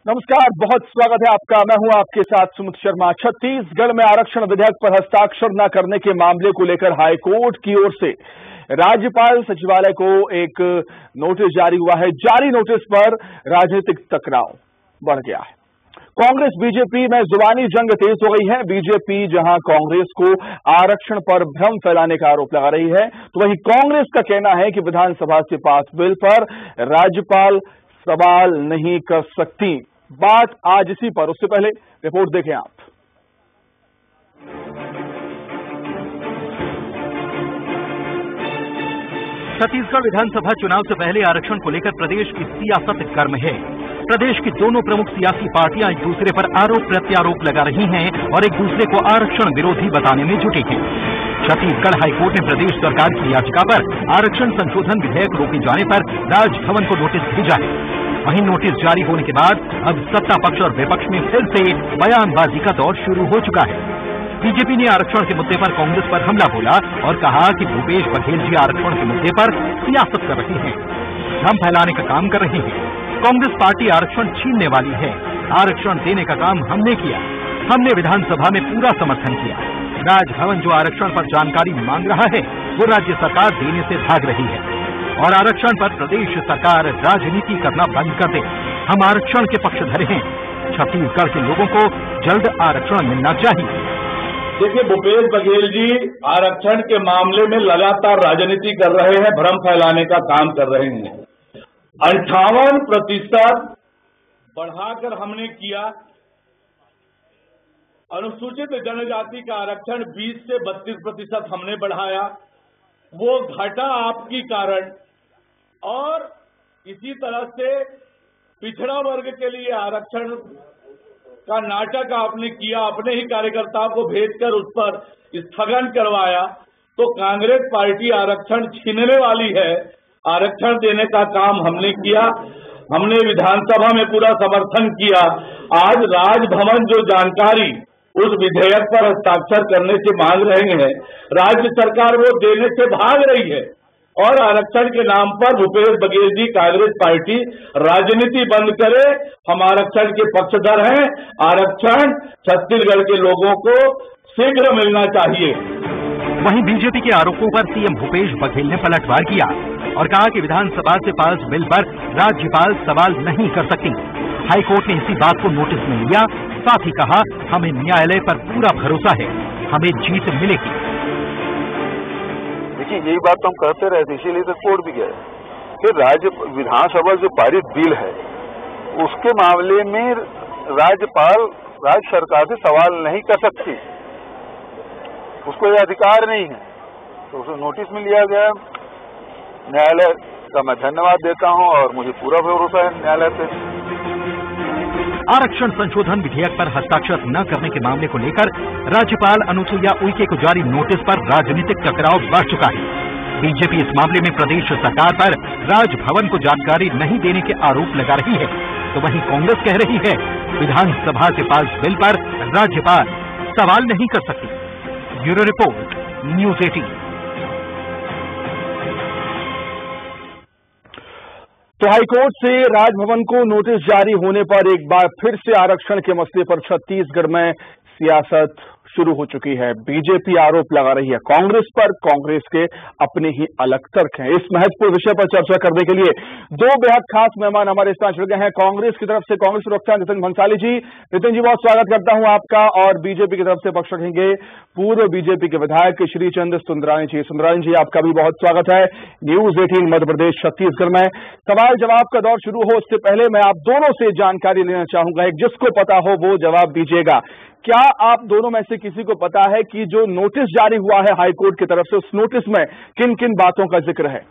नमस्कार, बहुत स्वागत है आपका। मैं हूं आपके साथ सुमित शर्मा। छत्तीसगढ़ में आरक्षण विधेयक पर हस्ताक्षर न करने के मामले को लेकर हाईकोर्ट की ओर से राज्यपाल सचिवालय को एक नोटिस जारी हुआ है। जारी नोटिस पर राजनीतिक टकराव बढ़ गया है। कांग्रेस बीजेपी में जुबानी जंग तेज हो गई है। बीजेपी जहां कांग्रेस को आरक्षण पर भ्रम फैलाने का आरोप लगा रही है, तो वहीं कांग्रेस का कहना है कि विधानसभा से पास बिल पर राज्यपाल सवाल नहीं कर सकती। बात आज इसी पर, उससे पहले रिपोर्ट देखें आप। छत्तीसगढ़ विधानसभा चुनाव से पहले आरक्षण को लेकर प्रदेश की सियासत गर्म है। प्रदेश की दोनों प्रमुख सियासी पार्टियां एक दूसरे पर आरोप प्रत्यारोप लगा रही हैं और एक दूसरे को आरक्षण विरोधी बताने में जुटी हैं। छत्तीसगढ़ हाईकोर्ट ने प्रदेश सरकार की याचिका पर आरक्षण संशोधन विधेयक रोके जाने पर राजभवन को नोटिस भेजा है। वहीं नोटिस जारी होने के बाद अब सत्ता पक्ष और विपक्ष में फिर से बयानबाजी का दौर शुरू हो चुका है। बीजेपी ने आरक्षण के मुद्दे पर कांग्रेस पर हमला बोला और कहा कि भूपेश बघेल जी आरक्षण के मुद्दे पर सियासत कर रहे हैं, भ्रम फैलाने का काम कर रहे हैं। कांग्रेस पार्टी आरक्षण छीनने वाली है। आरक्षण देने का काम हमने किया, हमने विधानसभा में पूरा समर्थन किया। राजभवन जो आरक्षण पर जानकारी मांग रहा है वो राज्य सरकार देने से भाग रही है और आरक्षण पर प्रदेश सरकार राजनीति करना बंद कर दे। हम आरक्षण के पक्षधर हैं। छत्तीसगढ़ के लोगों को जल्द आरक्षण मिलना चाहिए। देखिए, भूपेश बघेल जी आरक्षण के मामले में लगातार राजनीति कर रहे हैं, भ्रम फैलाने का काम कर रहे हैं। 58% बढ़ाकर हमने किया। अनुसूचित जनजाति का आरक्षण 20 से 32% हमने बढ़ाया, वो घटा आपकी कारण। और इसी तरह से पिछड़ा वर्ग के लिए आरक्षण का नाटक आपने किया, अपने ही कार्यकर्ताओं को भेजकर उस पर स्थगन करवाया। तो कांग्रेस पार्टी आरक्षण छीनने वाली है। आरक्षण देने का काम हमने किया, हमने विधानसभा में पूरा समर्थन किया। आज राजभवन जो जानकारी उस विधेयक पर हस्ताक्षर करने से मांग रहे हैं, राज्य सरकार वो देने से भाग रही है और आरक्षण के नाम पर भूपेश बघेल जी कांग्रेस पार्टी राजनीति बंद करे। हम आरक्षण के पक्षधर हैं। आरक्षण छत्तीसगढ़ के लोगों को शीघ्र मिलना चाहिए। वहीं बीजेपी के आरोपों पर सीएम भूपेश बघेल ने पलटवार किया और कहा कि विधानसभा से पास बिल पर राज्यपाल सवाल नहीं कर सकती। हाईकोर्ट ने इसी बात को नोटिस में लिया। साथ ही कहा, हमें न्यायालय पर पूरा भरोसा है, हमें जीत मिलेगी। देखिए, यही बात तो हम कहते रहे थे, इसीलिए तो कोर्ट भी गए कि विधानसभा जो पारित बिल है उसके मामले में राज्यपाल राज्य सरकार से सवाल नहीं कर सकती, उसको ये अधिकार नहीं है। तो उसे नोटिस में लिया गया। न्यायालय का मैं धन्यवाद देता हूं और मुझे पूरा भरोसा है न्यायालय पे। आरक्षण संशोधन विधेयक पर हस्ताक्षर न करने के मामले को लेकर राज्यपाल अनुसुईया उइके को जारी नोटिस पर राजनीतिक टकराव बढ़ चुका है। बीजेपी इस मामले में प्रदेश सरकार पर राजभवन को जानकारी नहीं देने के आरोप लगा रही है, तो वहीं कांग्रेस कह रही है विधानसभा से पास बिल पर राज्यपाल सवाल नहीं कर सकती। Bureau report, news 18। तो हाईकोर्ट से राजभवन को नोटिस जारी होने पर एक बार फिर से आरक्षण के मसले पर छत्तीसगढ़ में सियासत शुरू हो चुकी है। बीजेपी आरोप लगा रही है कांग्रेस पर, कांग्रेस के अपने ही अलग तर्क हैं। इस महत्वपूर्ण विषय पर चर्चा करने के लिए दो बेहद खास मेहमान हमारे साथ जुड़ गए हैं। कांग्रेस की तरफ से कांग्रेस प्रवक्ता नितिन भंसाली जी। नितिन जी, बहुत स्वागत करता हूं आपका। और बीजेपी की तरफ से पक्ष रखेंगे पूर्व बीजेपी के विधायक श्रीचंद सुंदरानी जी। सुंदरानी जी, आपका भी बहुत स्वागत है न्यूज़ 18 मध्य प्रदेश छत्तीसगढ़ में। सवाल जवाब का दौर शुरू हो उससे पहले मैं आप दोनों से जानकारी लेना चाहूंगा। एक जिसको पता हो वो जवाब दीजिएगा। क्या आप दोनों में से किसी को पता है कि जो नोटिस जारी हुआ है हाईकोर्ट की तरफ से, उस नोटिस में किन किन बातों का जिक्र है?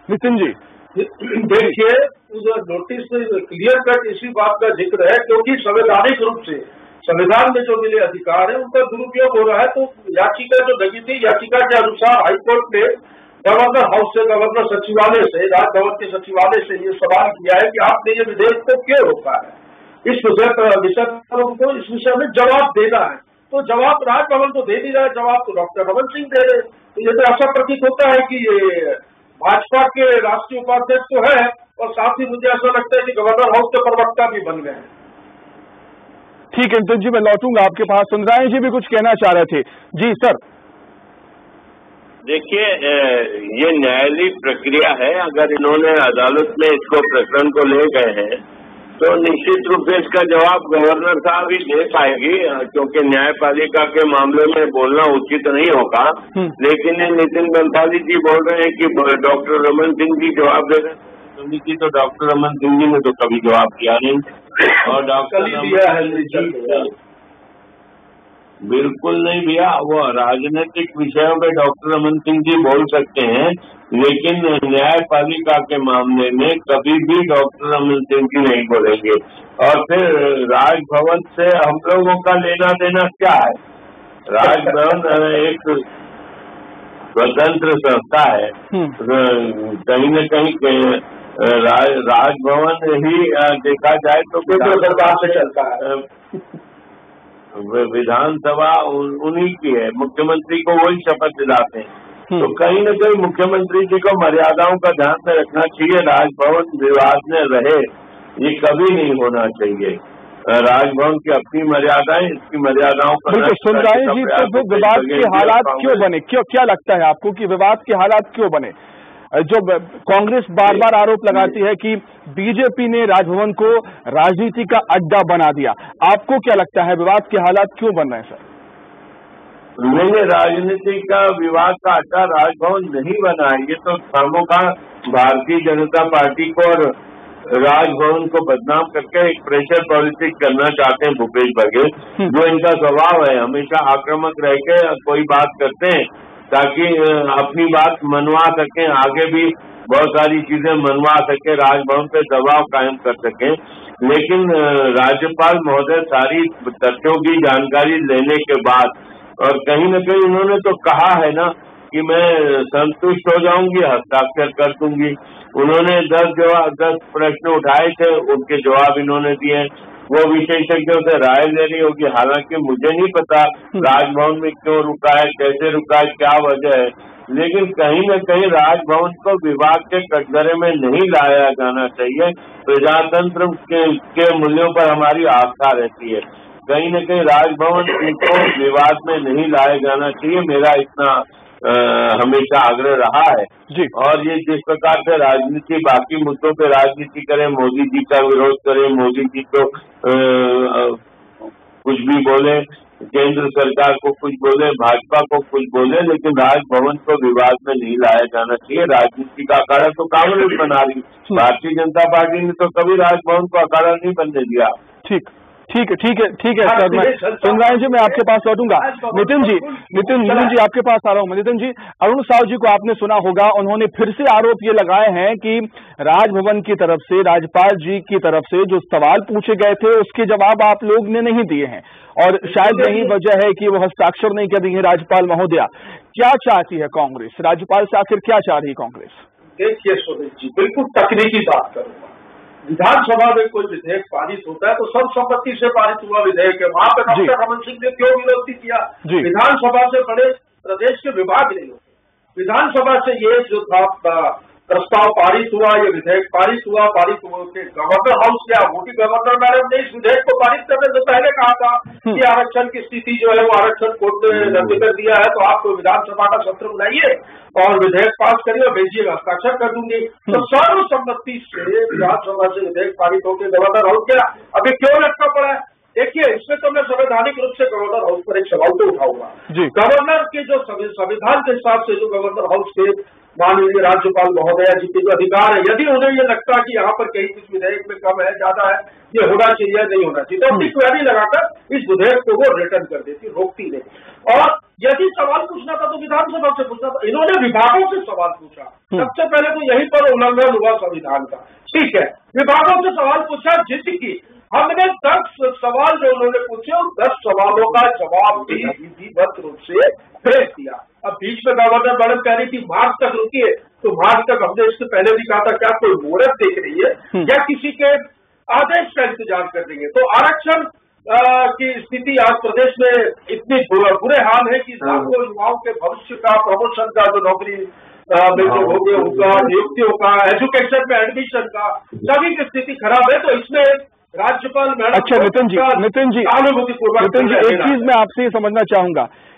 नितिन जी। देखिए, उस नोटिस से क्लियर कट इसी बात का जिक्र है क्योंकि संवैधानिक रूप से संविधान में जो मिले अधिकार है उनका दुरुपयोग हो रहा है। तो याचिका जो लगी थी, याचिका के अनुसार हाईकोर्ट ने गवर्नर हाउस से, गवर्नर सचिवालय से, राजभवन के सचिवालय से ये सवाल किया है कि आपने ये विधेयक को क्यों रोका है। इस विषय पर उनको इस विषय में जवाब देना है। तो जवाब राजभवन तो दे नहीं रहा है, जवाब तो डॉक्टर रमन सिंह दे रहे। तो ये तो ऐसा प्रतीत होता है कि ये भाजपा के राष्ट्रीय उपाध्यक्ष तो है और साथ ही मुझे ऐसा लगता है कि गवर्नर हाउस के प्रवक्ता भी बन गए हैं। ठीक है नितिन जी, मैं लौटूंगा आपके पास। सुंदराय जी भी कुछ कहना चाह रहे थे। जी सर। देखिए, ये न्यायालयिक प्रक्रिया है। अगर इन्होंने अदालत में इसको प्रकरण को ले गए हैं तो निश्चित रूप से इसका जवाब गवर्नर साहब ही दे पाएगी, क्योंकि न्यायपालिका के मामले में बोलना उचित नहीं होगा। लेकिन नितिन बंसाली जी बोल रहे हैं कि डॉक्टर रमन सिंह जी जवाब दे रहे हैं। जी तो डॉक्टर रमन सिंह जी ने तो कभी जवाब दिया नहीं और डॉक्टर बिल्कुल नहीं दिया। वो राजनीतिक विषयों पे डॉक्टर रमन सिंह जी बोल सकते हैं, लेकिन न्यायपालिका के मामले में कभी भी डॉक्टर रमन सिंह जी नहीं बोलेंगे। और फिर राजभवन से हम लोगों का लेना देना क्या है? राजभवन एक स्वतंत्र संस्था है। कहीं न कहीं राजभवन ही देखा जाए तो सरकार से चलता है। विधानसभा उन्हीं की है, मुख्यमंत्री को वही शपथ दिलाते हैं। तो कहीं न कहीं मुख्यमंत्री जी को मर्यादाओं का ध्यान में रखना चाहिए। राजभवन विवाद में रहे, ये कभी नहीं होना चाहिए। राजभवन की अपनी मर्यादाएं, इसकी मर्यादाओं पर सुंदराय जी, तो विवाद के हालात क्यों बने? क्या लगता है आपको कि विवाद के हालात क्यों बने? जो कांग्रेस बार बार आरोप लगाती है कि बीजेपी ने राजभवन को राजनीति का अड्डा बना दिया, आपको क्या लगता है विवाद के हालात क्यों बन रहे हैं सर? नहीं, राजनीति का विवाद का अड्डा राजभवन नहीं बना है। ये तो खामोखा भारतीय जनता पार्टी को और राजभवन को बदनाम करके एक प्रेशर पॉलिटिक्स करना चाहते हैं भूपेश बघेल, जो इनका स्वभाव है। हमेशा आक्रामक रह के कोई बात करते हैं ताकि अपनी बात मनवा सकें, आगे भी बहुत सारी चीजें मनवा सके, राजभवन पे दबाव कायम कर सकें। लेकिन राज्यपाल महोदय सारी तथ्यों की जानकारी लेने के बाद और कहीं न कहीं उन्होंने तो कहा है ना कि मैं संतुष्ट हो जाऊंगी, हस्ताक्षर कर दूंगी। उन्होंने 10 प्रश्न उठाए थे, उनके जवाब इन्होंने दिए। वो विशेषज्ञों से राय ले रही होगी। हालांकि मुझे नहीं पता राजभवन में क्यों रुका है, कैसे रुका है, क्या वजह है, लेकिन कहीं न कहीं राजभवन को विवाद के कटघरे में नहीं लाया जाना चाहिए। प्रजातंत्र के मूल्यों पर हमारी आस्था रहती है। कहीं न कहीं राजभवन को विवाद में नहीं लाया जाना चाहिए, मेरा इतना हमेशा आग्रह रहा है जी। और ये जिस प्रकार से राजनीति बाकी मुद्दों पे राजनीति करे, मोदी जी का विरोध करे, मोदी जी को कुछ भी बोले, केंद्र सरकार को कुछ बोले, भाजपा को कुछ बोले, लेकिन राजभवन को विवाद में नहीं लाया जाना चाहिए। राजनीति का अखाड़ा तो कांग्रेस बना रही, भारतीय जनता पार्टी ने तो कभी राजभवन को अखाड़ा नहीं बनने दिया। ठीक है सर। मैं सुंदराय जी, मैं आपके पास लौटूंगा। नितिन जी आपके पास आ रहा हूँ। नितिन जी, अरुण साहू जी को आपने सुना होगा, उन्होंने फिर से आरोप ये लगाए हैं कि राजभवन की तरफ से, राज्यपाल जी की तरफ से जो सवाल पूछे गए थे उसके जवाब आप लोग ने नहीं दिए हैं और शायद यही वजह है कि वो हस्ताक्षर नहीं कर रही है राज्यपाल महोदया। क्या चाहती है कांग्रेस? राज्यपाल से आखिर क्या चाह रही है कांग्रेस? देखिए सुनील जी, बिल्कुल तकनीकी बात करूंगा। विधानसभा में कोई विधेयक पारित होता है तो सर्वसम्मति से पारित हुआ विधेयक है। वहां पर डॉक्टर रमन सिंह ने क्यों विरोध किया? विधानसभा से बड़े प्रदेश के विभाग नहीं होते। विधानसभा से ये जो था प्रस्ताव पारित हुआ, ये विधेयक पारित हुआ के गवर्नर हाउस गया, मोदी गवर्नर मैडम ने इस विधेयक को पारित करने से पहले कहा था कि आरक्षण की स्थिति जो है वो आरक्षण कोर्ट ने रद्द कर दिया है, तो आप विधानसभा का सत्र बुलाइए और विधेयक पास करिए और भेजिएगा, हस्ताक्षर कर दूंगी। तो सर्वसम्मति से विधानसभा से विधेयक पारित होकर गवर्नर हाउस गया। अभी क्यों लटका पड़ा है? देखिए, इसमें तो मैं संवैधानिक रूप से गवर्नर हाउस पर एक सवाल तो उठाऊंगा। गवर्नर के जो संविधान के हिसाब से जो गवर्नर हाउस के माननीय राज्यपाल महोदया जी के जो अधिकार है, यदि उन्हें ये लगता है कि यहाँ पर कहीं कुछ विधेयक में कम है, ज्यादा है, ये होना चाहिए, नहीं होना चाहिए, तो अपनी क्वेरी लगाकर इस विधेयक को वो रिटर्न कर देती, रोकती नहीं। और यदि सवाल पूछना था तो विधानसभा से पूछना था। इन्होंने विभागों से सवाल पूछा। सबसे पहले तो यहीं पर उल्लंघन हुआ संविधान का। ठीक है, विभागों से सवाल पूछा, जिद की। हमने 10 सवाल जो उन्होंने पूछे और 10 सवालों का जवाब भी विधिवत रूप से भेज दिया। अब बीच में गवर्नर मैडम कह रही थी मार्च तक रुकिए, तो मार्च तक हमने इससे पहले भी कहा था क्या कोई मुहूर्त देख रही है या किसी के आदेश का इंतजार कर रही है? तो आरक्षण की स्थिति आज प्रदेश में इतनी बुरे हाल है कि लाखों युवाओं के भविष्य का, प्रमोशन का, जो नौकरी हो गया उनका, नियुक्तियों का, एजुकेशन में एडमिशन का, सभी की स्थिति खराब है। तो इसमें राज्यपाल मैडम, अच्छा नितिन जी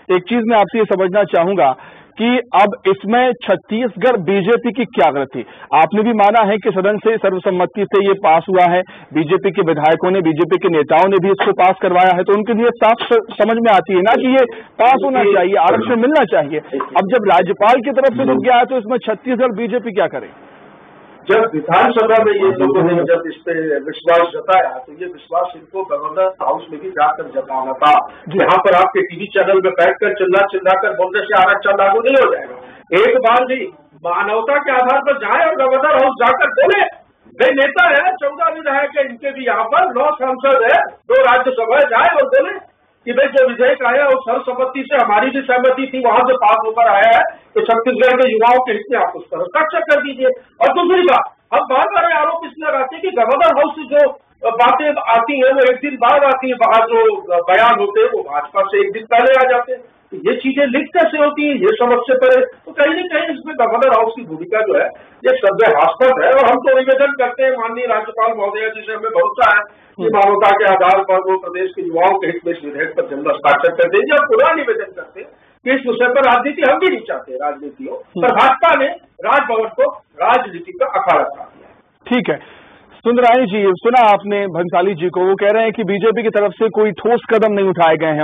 एक चीज मैं आपसे ये समझना चाहूंगा कि अब इसमें छत्तीसगढ़ बीजेपी की क्या गलती? आपने भी माना है कि सदन से सर्वसम्मति से ये पास हुआ है, बीजेपी के विधायकों ने, बीजेपी के नेताओं ने भी इसको पास करवाया है, तो उनके लिए साफ समझ में आती है ना कि ये पास होना चाहिए, आरक्षण मिलना चाहिए। अब जब राज्यपाल की तरफ से रुक गया है तो इसमें छत्तीसगढ़ बीजेपी क्या करे? जब विधानसभा में ये लोगों ने जब इस पे विश्वास जताया तो ये विश्वास इनको गवर्नर हाउस में भी जाकर जताना था। यहाँ पर आपके टीवी चैनल में बैठकर चिल्लाकर बोलने से आरक्षण लागू नहीं हो जाएगा। एक बार भी मानवता के आधार पर जाए और गवर्नर हाउस जाकर बोले, वे नेता है, 14 विधायक है, इनके भी यहाँ पर 9 सांसद है, 2 राज्यसभा जाए और बोले कि भाई जो विधेयक आया और सर्वसम्मति से हमारी भी सहमति थी, वहां से पास होकर आया है, तो छत्तीसगढ़ के युवाओं के हित में आप उस पर हस्ताक्षर कर दीजिए। और दूसरी बात, हम बार बार आरोप इसलिए लगाते हैं कि गवर्नर हाउस से जो बातें आती हैं वो एक दिन बाद आती है, बाहर जो बयान होते हैं वो भाजपा से एक दिन पहले आ जाते हैं। तो ये चीजें लीक कैसे होती है, ये समझ से परे तो कहीं न कहीं इसमें गवर्नर हाउस की भूमिका जो है ये संदेहास्पद है। और हम तो निवेदन करते हैं माननीय राज्यपाल महोदय जिसे हमें भरोसा है कि मानवता के आधार पर वो प्रदेश के युवाओं के हित में इस विधेयक पर जल्द हस्ताक्षर कर देंगे। और पूरा निवेदन करते हैं कि इस विषय पर राजनीति हम भी नहीं चाहते, राजनीति हो, पर भाजपा ने राजभवन को राजनीति का अखाड़ा बना दिया। ठीक है, सुंदरानी जी, सुना आपने भंसाली जी को, वो कह रहे हैं कि बीजेपी की तरफ से कोई ठोस कदम नहीं उठाए गए हैं,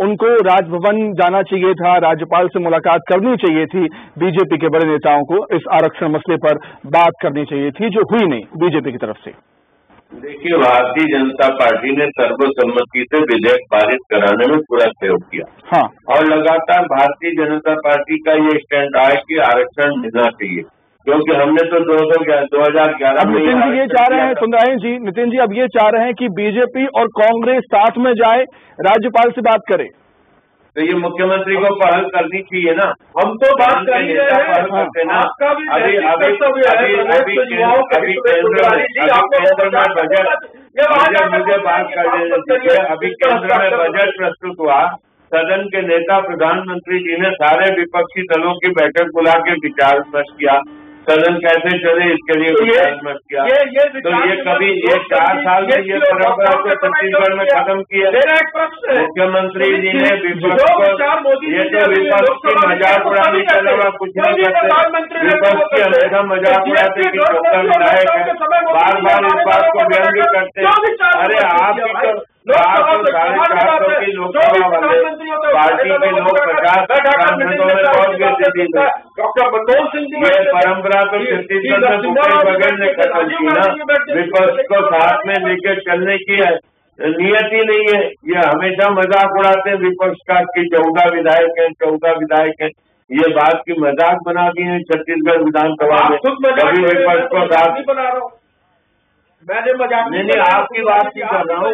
उनको राजभवन जाना चाहिए था, राज्यपाल से मुलाकात करनी चाहिए थी, बीजेपी के बड़े नेताओं को इस आरक्षण मसले पर बात करनी चाहिए थी, जो हुई नहीं बीजेपी की तरफ से। देखिए, भारतीय जनता पार्टी ने सर्वसम्मति से विधेयक पारित कराने में पूरा सहयोग किया। हाँ, और लगातार भारतीय जनता पार्टी का ये स्टैंड रहा है कि आरक्षण मिलना चाहिए, क्योंकि हमने तो 2011 में नितिन जी ये चाह रहे हैं, सुंदरानी जी, नितिन जी अब ये चाह रहे हैं कि बीजेपी और कांग्रेस साथ में जाए, राज्यपाल से बात करे। तो ये मुख्यमंत्री को पहल करनी चाहिए ना। हम तो बात कर ही रहे हैं, आपका भी अभी केंद्र में बजट, मुझे बात कर लेने दीजिए। अभी केंद्र में बजट प्रस्तुत हुआ, सदन के नेता प्रधानमंत्री जी ने सारे विपक्षी दलों की बैठक बुला के विचार विमर्श किया, सदन कैसे चले इसके लिए विचार विमर्श किया। तो ये कभी 4 साल में ये परंपरा को छत्तीसगढ़ में खत्म किया। मुख्यमंत्री जी ने विपक्ष को, ये तो विपक्ष की मजाक उड़ाने के अलावा कुछ नहीं करते, विपक्ष की हमेशा मजाक उड़ाते कि डॉक्टर विधायक है, बार बार इस बात को व्यंग करते। अरे आप तो 450 की लोकसभा वाले पार्टी के लोग 50 सांसदों में पहुंच गए थे। डॉक्टर मनमोहन सिंह जी, ये परंपरा तो छत्तीसगढ़ में भूपेश बघेल ने खत्म की ना। विपक्ष को साथ में लेकर चलने की नियत ही नहीं है, ये हमेशा मजाक उड़ाते हैं विपक्ष का कि 14 विधायक हैं, 14 विधायक हैं। ये बात की मजाक बना दी है छत्तीसगढ़ विधानसभा में। कभी विपक्ष को साथ बना रहा हूँ, मैंने मजाक नहीं, आपकी बात नहीं कर रहा हूँ,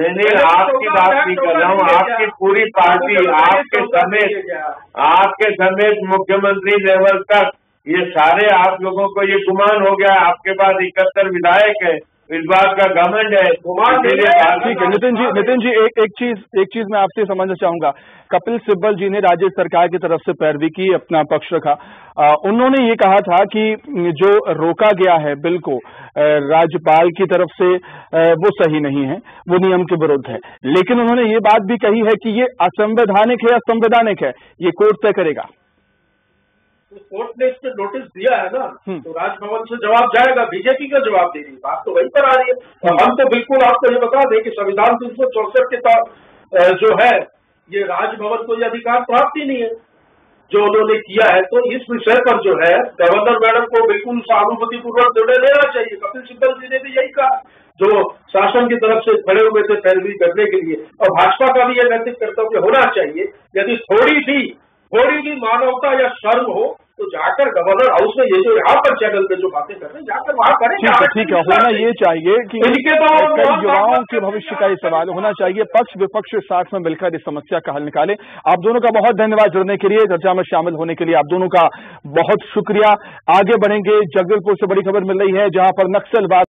नहीं आपकी बात नहीं कर रहा हूँ। आपकी पूरी पार्टी, आपके समेत मुख्यमंत्री लेवल तक ये सारे आप लोगों को ये गुमान हो गया, आपके पास 71 विधायक है, इस बात का घमंड है। ठीक है नितिन जी एक चीज मैं आपसे समझना चाहूंगा। कपिल सिब्बल जी ने राज्य सरकार की तरफ से पैरवी की, अपना पक्ष रखा। उन्होंने ये कहा था कि जो रोका गया है बिल को राज्यपाल की तरफ से वो सही नहीं है, वो नियम के विरुद्ध है। लेकिन उन्होंने ये बात भी कही है कि ये असंवैधानिक है, असंवैधानिक है, ये कोर्ट तय करेगा। कोर्ट ने इस पर नोटिस दिया है ना, तो राजभवन से जवाब जाएगा, बीजेपी का जवाब दे रही बात तो वहीं पर आ रही है। और हम तो बिल्कुल आपको ये बता दें कि संविधान 364 के तहत जो है ये राजभवन को ये अधिकार प्राप्त ही नहीं है जो उन्होंने किया है। तो इस विषय पर जो है गवर्नर मैडम को बिल्कुल सहानुभूतिपूर्वक निर्णय लेना चाहिए। कपिल सिब्बल जी ने भी यही कहा, जो शासन की तरफ से खड़े हुए थे पैरवी करने के लिए। और भाजपा का भी यह नैतिक कर्तव्य होना चाहिए, यदि थोड़ी भी मानवता या शर्म हो तो जाकर गवर्नर हाउस में ये जो यहाँ पर चैनल पे जो बातें कर रहे हैं जाकर वहाँ करें। ठीक है, होना ये चाहिए कि युवाओं के भविष्य का ये सवाल होना चाहिए, पक्ष विपक्ष साथ में मिलकर इस समस्या का हल निकाले। आप दोनों का बहुत धन्यवाद जुड़ने के लिए, चर्चा में शामिल होने के लिए आप दोनों का बहुत शुक्रिया। आगे बढ़ेंगे, जगदलपुर से बड़ी खबर मिल रही है जहां पर नक्सलवाद